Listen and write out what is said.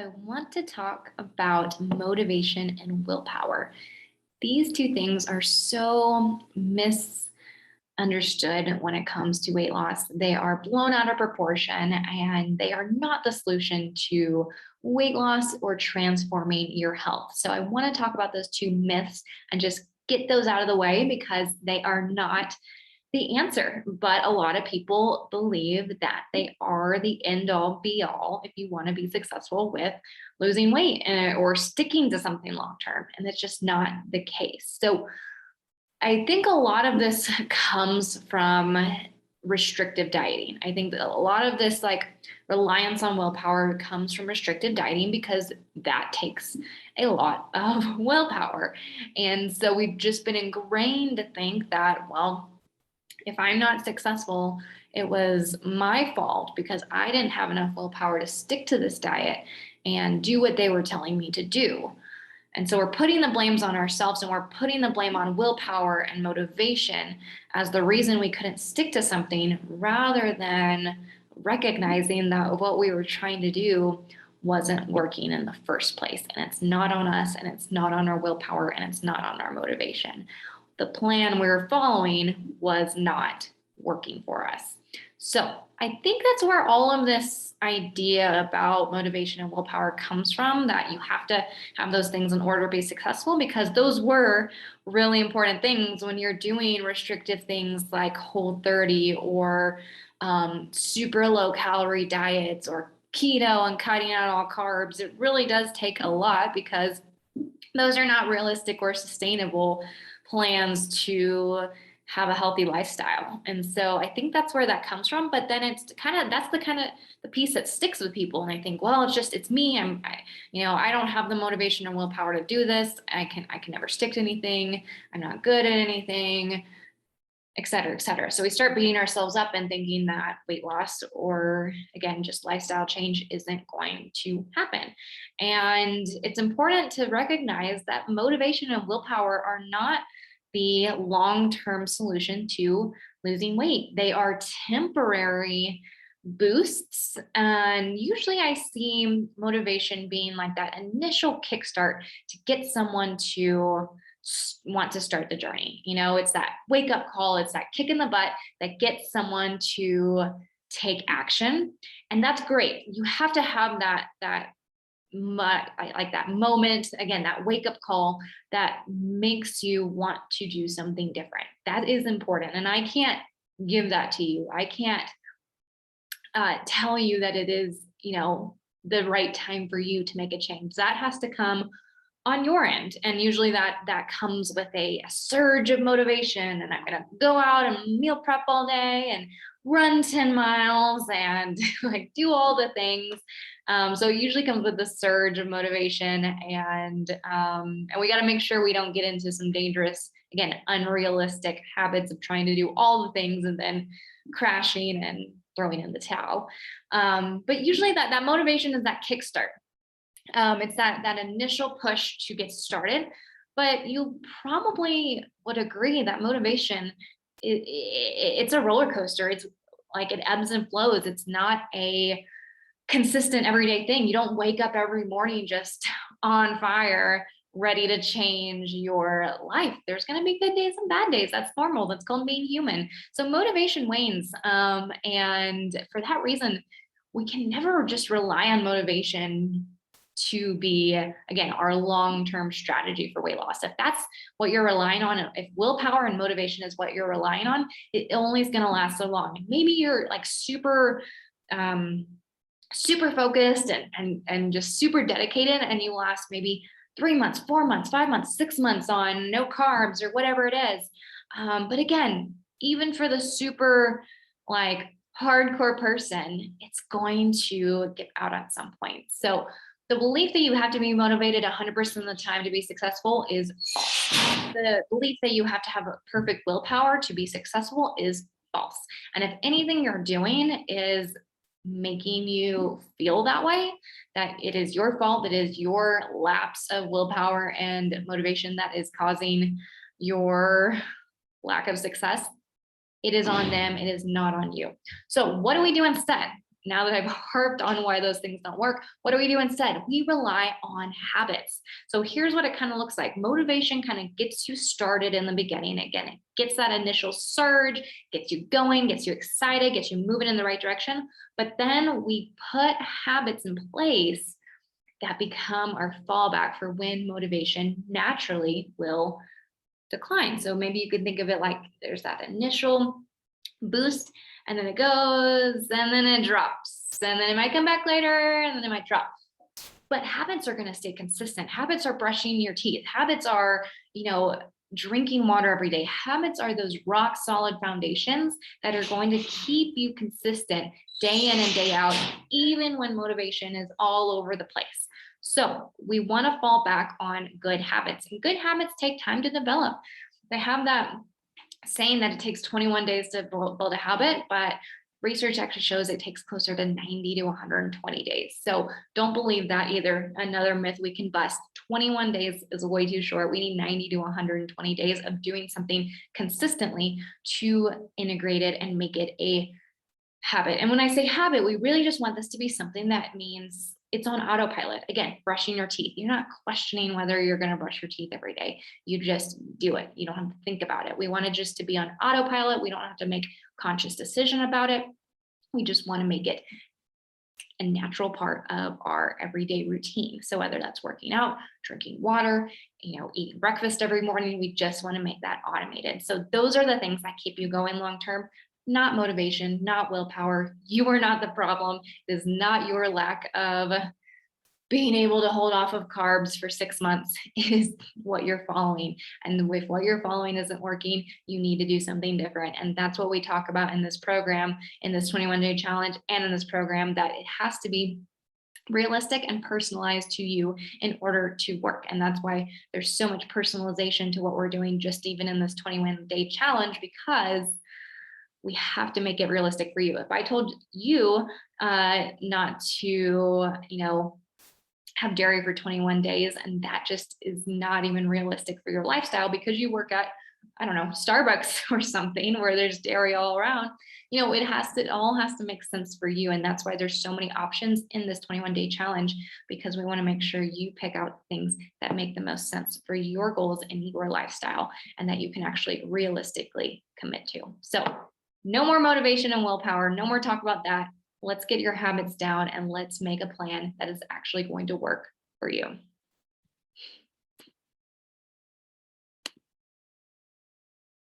I want to talk about motivation and willpower. These two things are so misunderstood when it comes to weight loss. They are blown out of proportion and they are not the solution to weight loss or transforming your health. So I want to talk about those two myths and just get those out of the way because they are not the answer. But a lot of people believe that they are the end all be all if you want to be successful with losing weight or sticking to something long term. And it's just not the case. So I think a lot of this comes from restrictive dieting. I think that a lot of this like reliance on willpower comes from restrictive dieting because that takes a lot of willpower. And so we've just been ingrained to think that, well, if I'm not successful, it was my fault because I didn't have enough willpower to stick to this diet and do what they were telling me to do. And so we're putting the blames on ourselves and we're putting the blame on willpower and motivation as the reason we couldn't stick to something rather than recognizing that what we were trying to do wasn't working in the first place. And it's not on us and it's not on our willpower and it's not on our motivation. The plan we were following was not working for us. So I think that's where all of this idea about motivation and willpower comes from, that you have to have those things in order to be successful, because those were really important things when you're doing restrictive things like Whole30 or super low calorie diets or keto and cutting out all carbs. It really does take a lot because those are not realistic or sustainable plans to have a healthy lifestyle. And so I think that's where that comes from. But then it's that's the kind of the piece that sticks with people. And I think, well, it's me. I don't have the motivation and willpower to do this. I can never stick to anything. I'm not good at anything, et cetera, et cetera. So we start beating ourselves up and thinking that weight loss or again, just lifestyle change isn't going to happen. And it's important to recognize that motivation and willpower are not the long-term solution to losing weight. They are temporary boosts. And usually I see motivation being like that initial kickstart to get someone to want to start the journey. It's that wake up call, it's that kick in the butt that gets someone to take action. And that's great. You have to have that like that moment, again, that wake up call that makes you want to do something different. That is important. And I can't give that to you. I can't tell you that it is, the right time for you to make a change. That has to come on your end. And usually that comes with a surge of motivation. And I'm going to go out and meal prep all day and run 10 miles and like do all the things. So it usually comes with a surge of motivation, and we got to make sure we don't get into some dangerous, again, unrealistic habits of trying to do all the things and then crashing and throwing in the towel. But usually that motivation is that kickstart. It's that initial push to get started. But you probably would agree that motivation, it's a roller coaster. It's like it ebbs and flows. It's not a consistent everyday thing. You don't wake up every morning just on fire, ready to change your life. There's going to be good days and bad days. That's normal. That's called being human. So motivation wanes. And for that reason, we can never just rely on motivation to be, again, our long-term strategy for weight loss. If that's what you're relying on, if willpower and motivation is what you're relying on, it only is going to last so long. Maybe you're like super focused and just super dedicated, and you last maybe 3 months, 4 months, 5 months, 6 months on no carbs or whatever it is. But again, even for the super like hardcore person, it's going to get out at some point. So the belief that you have to be motivated 100% of the time to be successful is false. The belief that you have to have a perfect willpower to be successful is false. And if anything you're doing is making you feel that way, that it is your fault, that is your lapse of willpower and motivation that is causing your lack of success, it is on them. It is not on you. So what do we do instead? now that I've harped on why those things don't work, what do we do instead? We rely on habits. So here's what it kind of looks like. Motivation kind of gets you started in the beginning. Again, it gets that initial surge, gets you going, gets you excited, gets you moving in the right direction. But then we put habits in place that become our fallback for when motivation naturally will decline. So maybe you could think of it like there's that initial boost, and then it goes, and then it drops, and then it might come back later, and then it might drop. But habits are going to stay consistent. Habits are brushing your teeth. Habits are, drinking water every day. Habits are those rock solid foundations that are going to keep you consistent day in and day out, even when motivation is all over the place. So we want to fall back on good habits, and good habits take time to develop. They have that saying that it takes 21 days to build a habit, but research actually shows it takes closer to 90 to 120 days. So don't believe that either. Another myth we can bust. 21 days is way too short. We need 90 to 120 days of doing something consistently to integrate it and make it a habit. And when I say habit, we really just want this to be something that means it's on autopilot. Again, brushing your teeth. You're not questioning whether you're going to brush your teeth every day. You just do it. You don't have to think about it. We want it just to be on autopilot. We don't have to make conscious decision about it. We just want to make it a natural part of our everyday routine. So whether that's working out, drinking water, eating breakfast every morning, we just want to make that automated. So those are the things that keep you going long term. Not motivation, not willpower. You are not the problem. It is not your lack of being able to hold off of carbs for 6 months is what you're following. And if what you're following isn't working, you need to do something different. And that's what we talk about in this program, in this 21-day challenge, and in this program, that it has to be realistic and personalized to you in order to work. And that's why there's so much personalization to what we're doing, just even in this 21-day challenge, because we have to make it realistic for you. If I told you not to, have dairy for 21 days, and that just is not even realistic for your lifestyle because you work at, I don't know, Starbucks or something where there's dairy all around, it all has to make sense for you. And that's why there's so many options in this 21-day challenge, because we want to make sure you pick out things that make the most sense for your goals and your lifestyle, and that you can actually realistically commit to. So no more motivation and willpower, no more talk about that. Let's get your habits down and let's make a plan that is actually going to work for you.